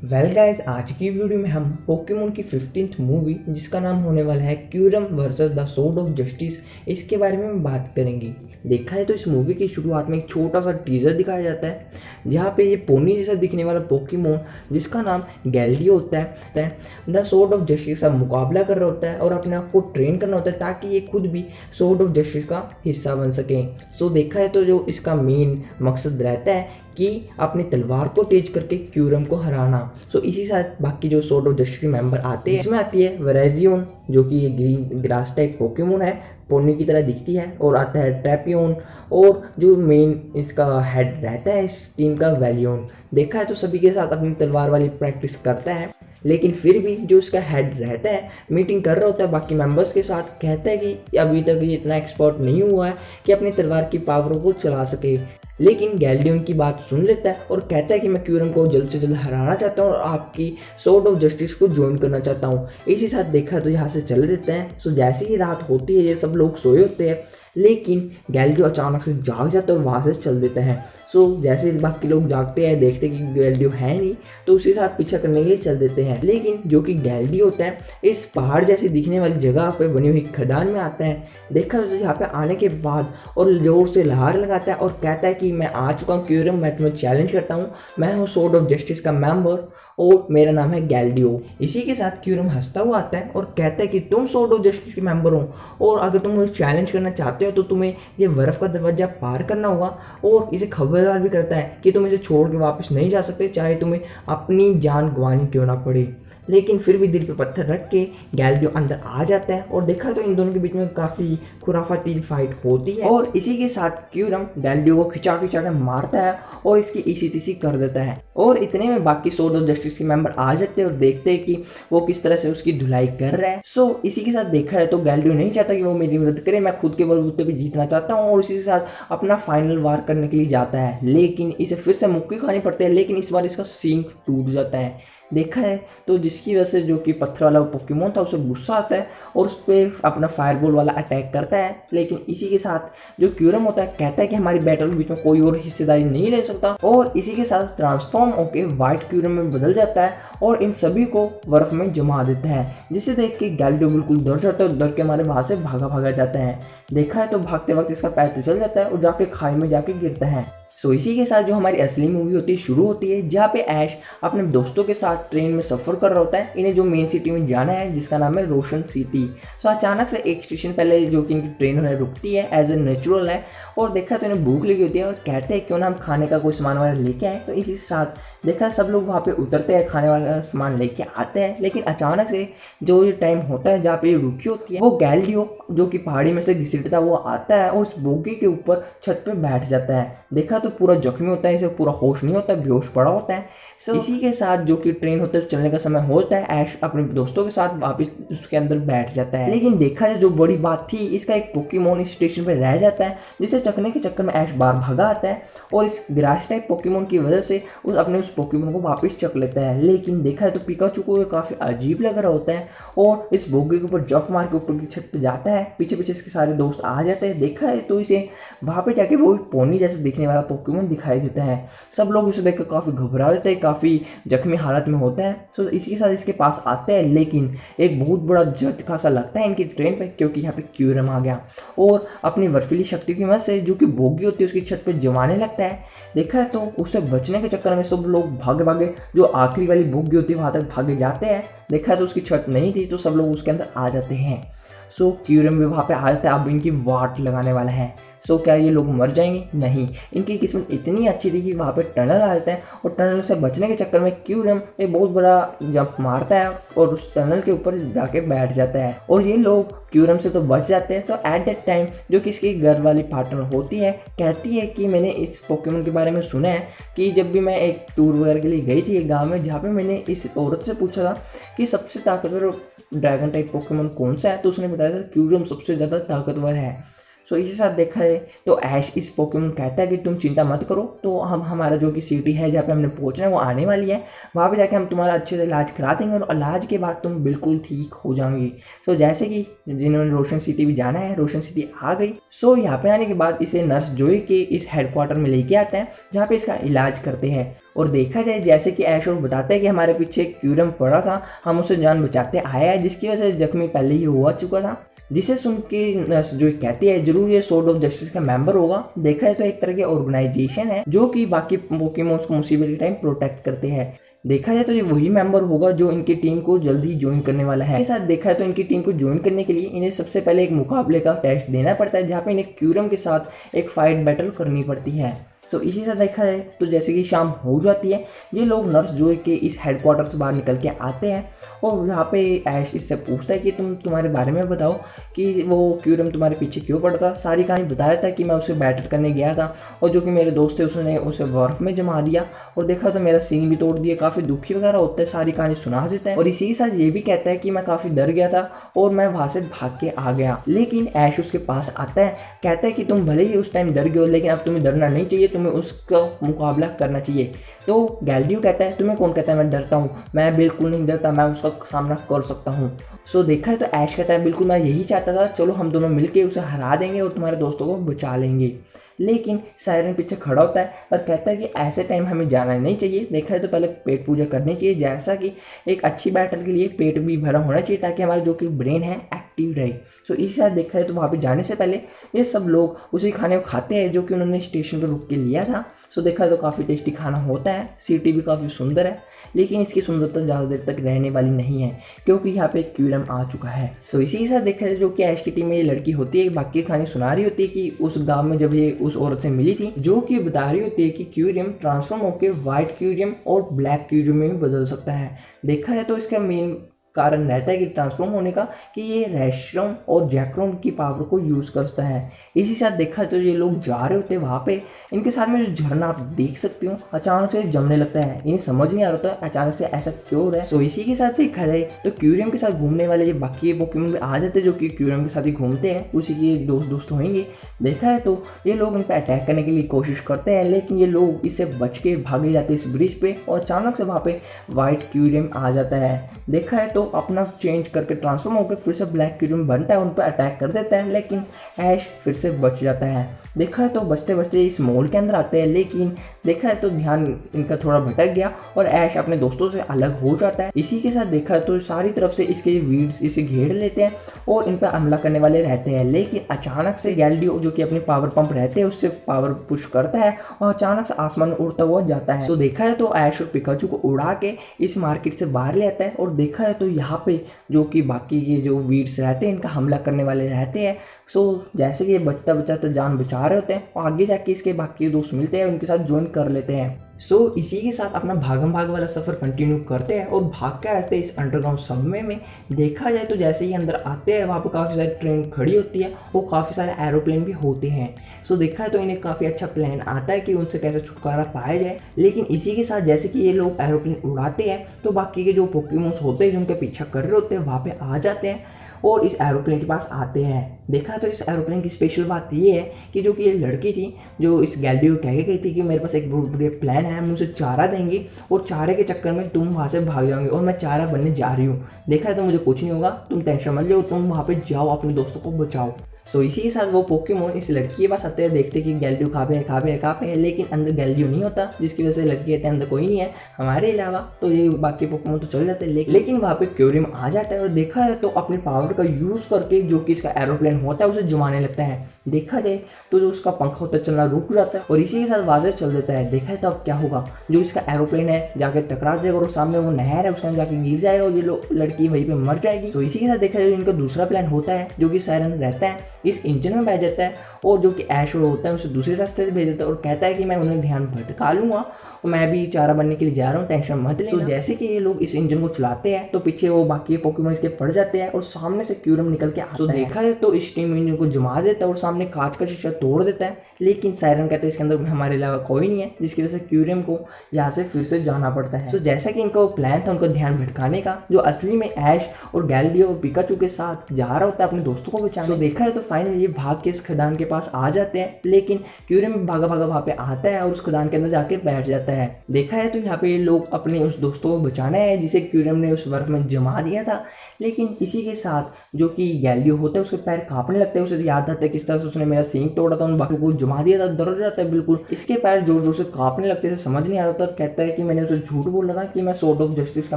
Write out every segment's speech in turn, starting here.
Well guys, आज की video में हम पोकेमोन की 15th मूवी जिसका नाम होने वाला है quorum versus the sword of justice, इसके बारे में हम बात करेंगे। देखा है तो इस मूवी की शुरुआत में एक छोटा सा टीजर दिखाया जाता है जहाँ पे ये पोनी जैसा दिखने वाला पोकेमोन जिसका नाम गैल्डियो होता है द स्वॉर्ड ऑफ जस्टिस का मुकाबला कर रहा होता है और अपने आप को ट्रेन करना होता है ताकि ये खुद भी स्वॉर्ड ऑफ जस्टिस का हिस्सा बन सके। तो देखा है तो जो इसका मेन मकसद रहता है कि अपनी तलवार को तेज करके क्यूरम को हराना। सो इसी साथ बाकी जो स्वॉर्ड ऑफ जस्टिस मेंबर आते हैं, इसमें आती है वेराजियोन जो कि ये ग्रीन ग्रास टाइप पोकेमोन है, पोनी की तरह दिखती है, और आता है ट्रैपियोन, और जो मेन इसका हेड रहता है इस टीम का वैलियोन। देखा है तो सभी के साथ अपनी तलवार वाली प्रैक्टिस करता है, लेकिन फिर भी जो इसका हेड रहता है मीटिंग कर रहा होता है बाकी मेंबर्स के साथ, कहता है कि अभी तक ये इतना एक्सपर्ट नहीं हुआ है कि अपनी तलवार की पावर को चला सके। लेकिन गैल्डियन की बात सुन लेता है और कहता है कि मैं क्यूरम को जल्द से जल्द हराना चाहता हूँ और आपकी स्वॉर्ड ऑफ जस्टिस को ज्वाइन करना चाहता हूँ। इसी साथ देखा तो यहाँ से चले देते हैं। सो जैसे ही रात होती है ये सब लोग सोए होते हैं, लेकिन गैल्डियो अचानक से जाग जाता है और वहाँ से चल देते हैं। सो जैसे बाकी लोग जागते हैं, देखते हैं कि गैल्डियो है नहीं, तो उसके साथ पीछा करने के लिए चल देते हैं। लेकिन जो कि गैल्डियो होता है इस पहाड़ जैसी दिखने वाली जगह पे बनी हुई खदान में आता है। देखा तो यहाँ पे आने के बाद और जोर से लहार लगाता है और कहता है कि मैं आ चुका हूँ क्यूरम, मैं तुम्हें चैलेंज करता हूँ, मैं हूँ स्वॉर्ड ऑफ जस्टिस का मेंबर और मेरा नाम है गैल्डियो। इसी के साथ क्यूरम हंसता हुआ आता है और कहता है कि तुम स्वॉर्ड ऑफ जस्टिस के मेंबर हो और अगर तुम मुझे चैलेंज करना चाहते हो तो तुम्हें ये बर्फ का दरवाजा पार करना होगा, और इसे खबरदार भी करता है कि तुम इसे छोड़ के वापस नहीं जा सकते, चाहे तुम्हें अपनी जान गंवानी क्यों ना पड़े। लेकिन फिर भी दिल पे पत्थर रख के गैल्डियो अंदर आ जाता है और देखा तो इन दोनों के बीच में काफ़ी खुराफाती फाइट होती है, और इसी के साथ क्यूरम गैल्डियो को खिंचा खिंचा के मारता है और इसकी इसी तिसी कर देता है। और इतने में बाकी स्वॉर्ड ऑफ जस्टिस के मेंबर आ जाते हैं और देखते हैं कि वो किस तरह से उसकी धुलाई कर रहा है। सो इसी के साथ देखा है तो गैल्डियो नहीं चाहता कि वो मेरी मदद करे, मैं खुद के बलबूते पे जीतना चाहता हूँ, और इसी के साथ अपना फाइनल वार करने के लिए जाता है। लेकिन इसे फिर से मुक्की खानी पड़ती है, लेकिन इस बार इसका सींग टूट जाता है। देखा है तो जिसकी वजह से जो कि पत्थर वाला पोकेमोन था उसे गुस्सा आता है और उस पर अपना फायरबॉल वाला अटैक करता है। लेकिन इसी के साथ जो क्यूरम होता है कहता है कि हमारी बैटल के बीच में कोई और हिस्सेदारी नहीं ले सकता, और इसी के साथ ट्रांसफॉर्म होकर व्हाइट क्यूरम में बदल जाता है और इन सभी को बर्फ में जमा देता है, जिसे देख के गैल्डियो बिल्कुल डर जाता है और डर के हमारे वहां से भागा जाता है। देखा है तो भागते वक्त इसका पैर फिसल जाता है और जाके खाई में जाके गिरता है। सो इसी के साथ जो हमारी असली मूवी होती है शुरू होती है, जहाँ पे ऐश अपने दोस्तों के साथ ट्रेन में सफ़र कर रहा होता है। इन्हें जो मेन सिटी में जाना है जिसका नाम है रोशन सिटी। सो अचानक से एक स्टेशन पहले जो कि इनकी ट्रेन है रुकती है, एज ए नेचुरल है, और देखा तो इन्हें भूख लगी होती है और कहते हैं क्यों ना हम खाने का कोई सामान वगैरह लेके आए। तो इसी साथ देखा सब लोग वहाँ पे उतरते हैं, खाने वाला सामान लेके आते हैं। लेकिन अचानक से जो ये टाइम होता है जहाँ पे रुकी होती है, वो गैल्डियो जो कि पहाड़ी में से घिसटता वो आता है और उस बोगी के ऊपर छत पे बैठ जाता है। देखा तो पूरा जख्मी होता है, इसे पूरा होश नहीं होता, बेहोश पड़ा होता है। इसी के साथ जो कि ट्रेन होता है चलने का समय होता है, ऐश अपने दोस्तों के साथ वापस उसके अंदर बैठ जाता है। लेकिन देखा जाए जो बड़ी बात थी, इसका एक पोकेमोन इस स्टेशन पे रह जाता है, जिसे चकने के चक्कर में ऐश बार भागा आता है और इस ग्रास टाइप पोकेमोन की वजह से उस पोकेमोन को वापस चक लेता है। लेकिन देखा है तो पिकाचू को काफी अजीब लग रहा होता है और इस बोगी के ऊपर जंप मार के ऊपर की छत पे जाता है। पीछे पीछे इसके सारे दोस्त आ जाते हैं। देखा है तो इसे वहां पे जाके वो पोनी जैसे दिखने वाला पोकेमोन दिखाई देता है। सब लोग उसे देखकर काफ़ी घबरा जाते हैं, काफ़ी जख्मी हालत में होता है। तो इसी के साथ इसके पास आते हैं, लेकिन एक बहुत बड़ा झटका सा लगता है इनकी ट्रेन पे, क्योंकि यहाँ पे क्यूरम आ गया और अपनी बर्फीली शक्ति की वजह से जो कि बोगी होती है उसकी छत पे जमाने लगता है। देखा है तो उससे बचने के चक्कर में सब लोग भागे भागे जो आखिरी वाली बोगी होती है वहाँ तक भागे जाते हैं। देखा है तो उसकी छत नहीं थी, तो सब लोग उसके अंदर आ जाते हैं। सो क्यूरम भी वहाँ पे आ जाता है, अब इनकी वाट लगाने वाला है। सो क्या ये लोग मर जाएंगे? नहीं, इनकी किस्मत इतनी अच्छी थी कि वहाँ पे टनल आ जाता है और टनल से बचने के चक्कर में क्यूरम एक बहुत बड़ा जंप मारता है और उस टनल के ऊपर जाके बैठ जाता है और ये लोग क्यूरम से तो बच जाते हैं। तो एट दैट टाइम जो कि इसकी घर वाली पार्टनर होती है कहती है कि मैंने इस पोकेमोन के बारे में सुना है कि जब भी मैं एक टूर वगैरह के लिए गई थी एक गाँव में, जहाँ पर मैंने इस औरत से पूछा था कि सबसे ताकतवर ड्रैगन टाइप पोकेमोन कौन सा है, तो उसने बताया था क्यूरम सबसे ज़्यादा ताकतवर है। सो इसी साथ देखा है तो ऐश इस पोकेमोन कहता है कि तुम चिंता मत करो, तो हम हमारा जो कि सिटी है जहाँ पे हमने पहुँचना है वो आने वाली है, वहाँ पे जाके हम तुम्हारा अच्छे से इलाज करा देंगे और इलाज के बाद तुम बिल्कुल ठीक हो जाओगी। सो जैसे कि जिन्होंने रोशन सिटी भी जाना है, रोशन सिटी आ गई। सो यहाँ पे आने के बाद इसे नर्स जोई के इस हेडक्वार्टर में लेके आते हैं जहाँ पे इसका इलाज करते हैं। और देखा जाए जैसे कि ऐश और बताते हैं कि हमारे पीछे क्यूरम पड़ा था, हम उसे जान बचाते आए हैं, जिसकी वजह से जख्मी पहले ही हुआ चुका था। जिसे सुन के नर्स जो कहती है जरूर ये सोर्ड ऑफ जस्टिस का मेंबर होगा। देखा जाए तो एक तरह की ऑर्गेनाइजेशन है जो कि बाकी पोकेमोन्स को मुसीबत के टाइम प्रोटेक्ट करते हैं। देखा जाए तो ये वही मेंबर होगा जो इनकी टीम को जल्दी ज्वाइन करने वाला है। इसके साथ देखा है तो इनकी टीम को ज्वाइन करने के लिए इन्हें सबसे पहले एक मुकाबले का टेस्ट देना पड़ता है, जहाँ पे इन्हें क्यूरम के साथ एक फाइट बैटल करनी पड़ती है। सो इसी से देखा जाए तो जैसे कि शाम हो जाती है, ये लोग नर्स जोई के इस हेडक्वार्टर से बाहर निकल के आते हैं और यहाँ पे ऐश इससे पूछता है कि तुम्हारे बारे में बताओ कि वो क्यूरम तुम्हारे पीछे क्यों पड़ा था। सारी कहानी बताया था कि मैं उसे बैटल करने गया था और जो कि मेरे दोस्त थे उसने उसे बर्फ में जमा दिया और देखा तो मेरा सीन भी तोड़ दिया, काफ़ी दुखी वगैरह होता है, सारी कहानी सुना देता है। और इसी के साथ ये भी कहता है कि मैं काफ़ी डर गया था और मैं वहाँ से भाग के आ गया। लेकिन ऐश उसके पास आता है, कहता है कि तुम भले ही उस टाइम डर गए हो लेकिन अब तुम्हें डरना नहीं चाहिए, तुम्हें उसका मुकाबला करना चाहिए। तो गैल्डियो कहता है तुम्हें कौन कहता है मैं डरता हूँ, मैं बिल्कुल नहीं डरता, मैं उसका सामना कर सकता हूँ। सो देखा है तो ऐश कहता है बिल्कुल मैं यही चाहता था, चलो हम दोनों मिलके उसे हरा देंगे और तुम्हारे दोस्तों को बचा लेंगे। लेकिन सायरन पीछे खड़ा होता है और कहता है कि ऐसे टाइम हमें जाना नहीं चाहिए। देखा है तो पहले पेट पूजा करनी चाहिए, जैसा कि एक अच्छी बैटल के लिए पेट भी भरा होना चाहिए ताकि हमारा जो कि ब्रेन है एक्टिव रहे। सो इसी साथ देखा है तो वहाँ पे जाने से पहले ये सब लोग उसी खाने को खाते हैं जो कि उन्होंने स्टेशन पर रुक के लिया था। सो देखा है तो काफ़ी टेस्टी खाना होता है, सिटी भी काफ़ी सुंदर है, लेकिन इसकी सुंदरता ज़्यादा देर तक रहने वाली नहीं है क्योंकि यहाँ पे क्यूरम आ चुका है। सो इसी के साथ देखा जाए जो कि ऐश की टीम में ये लड़की होती है, बाकी कहानी सुना रही होती है कि उस गांव में जब ये उस औरत से मिली थी जो कि बता रही होती है कि क्यूरियम ट्रांसफॉर्म होकर व्हाइट क्यूरियम और ब्लैक क्यूरियम में भी बदल सकता है। देखा जाए तो इसका मेन कारण रहता है कि ट्रांसफॉर्म होने का कि ये रेशरोम और जैक्रोम की पावर को यूज़ करता है। इसी साथ देखा तो ये लोग जा रहे होते हैं वहाँ पे, इनके साथ में जो झरना आप देख सकते हो अचानक से जमने लगता है, इन्हें समझ नहीं आ रहा था अचानक से ऐसा क्यों हो रहा है। सो इसी के साथ देखा जाए तो क्यूरियम के साथ घूमने वाले ये बाकी पोकेमोन भी आ जाते हैं जो कि क्यूरियम के साथ ही घूमते हैं, उसी के दोस्त होंगे। देखा है तो ये लोग इन पर अटैक करने के लिए कोशिश करते हैं, लेकिन ये लोग इससे बच के भागे जाते हैं इस ब्रिज पे और अचानक से वहाँ पे व्हाइट क्यूरियम आ जाता है। देखा है तो अपना चेंज करके ट्रांसफॉर्म होकर फिर से ब्लैक क्यूरियम बनता है, उन पर अटैक कर देता है, लेकिन ऐश फिर से बच जाता है। देखा है तो बचते बचते इस मॉल के अंदर आते हैं, लेकिन देखा है तो ध्यान इनका थोड़ा भटक गया और ऐश अपने दोस्तों से अलग हो जाता है। इसी के साथ देखा है तो सारी तरफ से इसके वीड्स इसे घेर लेते हैं और इन पर हमला करने वाले रहते हैं, लेकिन अचानक से गैल्डियो जो कि अपने पावर पंप रहते हैं उससे पावर पुश करता है और अचानक से आसमान में उड़ता हुआ जाता है। तो देखा है तो ऐश और पिकाचू को उड़ा के इस मार्केट से बाहर ले आता है और देखा है तो यहाँ पे जो कि बाकी के जो वीड्स रहते हैं इनका हमला करने वाले रहते हैं। सो जैसे कि ये बचता बचाता जान बचा रहे होते हैं और आगे जाके इसके बाकी दोस्त मिलते हैं, उनके साथ ज्वाइन कर लेते हैं। सो इसी के साथ अपना भागम भाग वाला सफ़र कंटिन्यू करते हैं और भाग के आते हैं इस अंडरग्राउंड सबवे में। देखा जाए तो जैसे ही अंदर आते हैं वहाँ पर काफ़ी सारी ट्रेन खड़ी होती है और काफ़ी सारे एरोप्लेन भी होते हैं। सो देखा है तो इन्हें काफ़ी अच्छा प्लान आता है कि उनसे कैसे छुटकारा पाया जाए, लेकिन इसी के साथ जैसे कि ये लोग एरोप्लेन उड़ाते हैं तो बाकी के जो पोकेमोन्स होते हैं जो उनके पीछा कर रहे होते हैं वहाँ पे आ जाते हैं और इस एरोप्लेन के पास आते हैं। देखा तो इस एरोप्लेन की स्पेशल बात ये है कि जो कि ये लड़की थी जो इस गैल्डियो कह के गई थी कि मेरे पास एक बहुत बढ़िया प्लान है, हम उसे चारा देंगे और चारे के चक्कर में तुम वहाँ से भाग जाओगे और मैं चारा बनने जा रही हूँ। देखा है तो मुझे कुछ नहीं होगा, तुम टेंशन मत लो, तुम वहाँ पे जाओ अपने दोस्तों को बचाओ। सो इसी के साथ वो पोकेमोन इस लड़की के पास आते हैं, देखते कि गैल्डियो कहाँ पे है, लेकिन अंदर गैल्डियो नहीं होता, जिसकी वजह से लड़की कहते हैं अंदर कोई नहीं है हमारे अलावा। तो ये बाकी पोकेमोन तो चल जाते हैं, लेकिन वहाँ पे क्यूरियम आ जाता है और देखा है तो अपनी पावर का यूज़ करके जो कि इसका एरोप्लेन होता है उसे जमाने लगता है। देखा जाए तो जो उसका पंखा होता है चलना रुक जाता है और इसी के साथ वाज़े चल देता है। देखा है तो अब क्या होगा, जो इसका एरोप्लेन है जाके टकरा जाएगा और सामने वो नहर है उसके अंदर जाके गिर जाएगा और ये लड़की वहीं पे मर जाएगी। तो इसी के साथ देखा जाए इनका दूसरा प्लान होता है जो कि सायरन रहता है इस इंजन में बैठ जाता है और जो कि ऐश होता है उसे दूसरे रास्ते से भेज देता है और कहता है कि मैं उन्हें ध्यान भटका लूँगा और मैं भी चारा बनने के लिए जा रहा हूँ, टेंशन मत लेना। तो जैसे कि ये लोग इस इंजन को चलाते हैं तो पीछे वो बाकी पोकेमोन इसके पड़ जाते हैं और सामने से क्यूरम निकल के आता है। देखा है तो इस टीम इंजन को जमा देता है और सामने कांच का शीशा तोड़ देता है, लेकिन सायरन कहते हैं इसके अंदर हमारे अलावा कोई नहीं है, जिसकी वजह से क्यूरियम को यहाँ से फिर से जाना पड़ता है। तो जैसा कि इनका वो प्लान था उनका ध्यान भटकाने का, जो असली में ऐश और गैलिलियो और पिकाचू के साथ जा रहा होता है अपने दोस्तों को बचाने। तो देखा है तो फाइनली ये भाग के इस खदान के पास आ जाते हैं, लेकिन क्यूरियम भागा भागा वहाँ पे आता है और उस खदान के अंदर जाके बैठ जाता है। देखा है तो यहाँ पे ये लोग अपने उस दोस्तों को बचाना है जिसे क्यूरियम ने उस बर्फ में जमा दिया था, लेकिन इसी के साथ जो कि गैलिलियो होता है उसके पैर कांपने लगते हैं। उसे याद आता है किस तरह से उसने मेरा सींग तोड़ा था, उन बाकी को जमा दिया था, दर्द जाता है बिल्कुल। इसके पैर जोर जोर से कांपने लगते थे, समझ नहीं आ रहा था। कहता है कि मैंने उसे झूठ बोला था कि मैं सोर्ड ऑफ जस्टिस का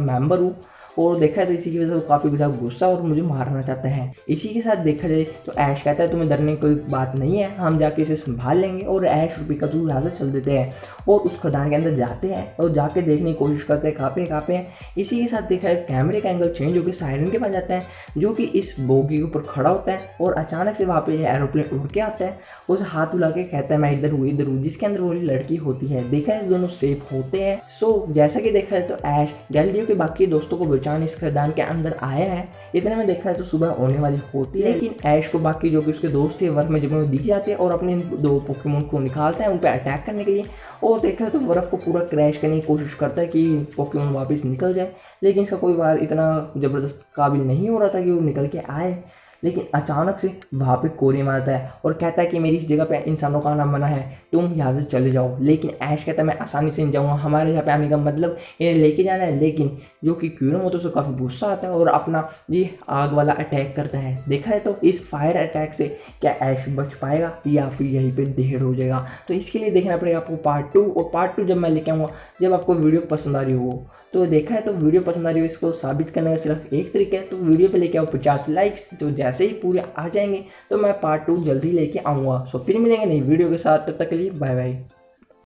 मेंबर हूँ, और देखा है तो इसी की वजह से वो काफ़ी ज़्यादा गुस्सा और मुझे मारना चाहता है। इसी के साथ देखा जाए तो ऐश कहता है तुम्हें डरने की कोई बात नहीं है, हम जाके इसे संभाल लेंगे। और ऐश और पिकाचू यहाँ से चल देते हैं और उस खदान के अंदर जाते हैं और जाके देखने की कोशिश करते हैं कहाँ पे हैं। इसी के साथ देखा है कैमरे का एंगल चेंज होकर सायरन के पास जाता है, जो कि इस बोगी के ऊपर खड़ा होता है और अचानक से वहाँ पे एरोप्लेन उड़ के आता है। उस हाथ बुला के कहता है मैं इधर हूँ, जिसके अंदर वो लड़की होती है। देखा है दोनों सेफ होते हैं। सो जैसा कि देखा है तो ऐश गैलिलियो के बाकी दोस्तों को बचाने इस खदान के अंदर आया है। इतने में देखा है तो सुबह होने वाली होती है, लेकिन ऐश को बाकी जो कि उसके दोस्त थे बर्फ में जमे हुए दिख जाते हैं और अपने 2 पोकेमोन को निकालता है उन पर अटैक करने के लिए। और देखा है तो बर्फ को पूरा क्रैश करने की कोशिश करता है कि पोकेमोन वापस निकल जाए, लेकिन इसका कोई बार इतना ज़बरदस्त काबिल नहीं हो रहा था कि वो निकल के आए। लेकिन अचानक से वहाँ पे कोरियम आता है और कहता है कि मेरी इस जगह पे इंसानों का आना मना है, तुम यहाँ से चले जाओ। लेकिन ऐश कहता है मैं आसानी से नहीं जाऊँगा, हमारे यहाँ पे आने का मतलब इन्हें लेके जाना है। लेकिन जो कि क्यूरियम होता है उसे काफ़ी गुस्सा आता है और अपना ये आग वाला अटैक करता है। देखा है तो इस फायर अटैक से क्या ऐश बच पाएगा या फिर यहीं पे ढेर हो जाएगा। तो इसके लिए देखना पड़ेगा आपको पार्ट 2, और पार्ट 2 जब मैं लेके आऊँगा जब आपको वीडियो पसंद आ रही हो। तो देखा है तो वीडियो पसंद आ रही हो, इसको साबित करने का सिर्फ एक तरीका है, तो वीडियो पे लेके आओ 50 लाइक्स। तो जैसे ही पूरे आ जाएंगे तो मैं पार्ट 2 जल्दी लेके आऊँगा। सो फिर मिलेंगे नई वीडियो के साथ, तब तक के लिए बाय बाय।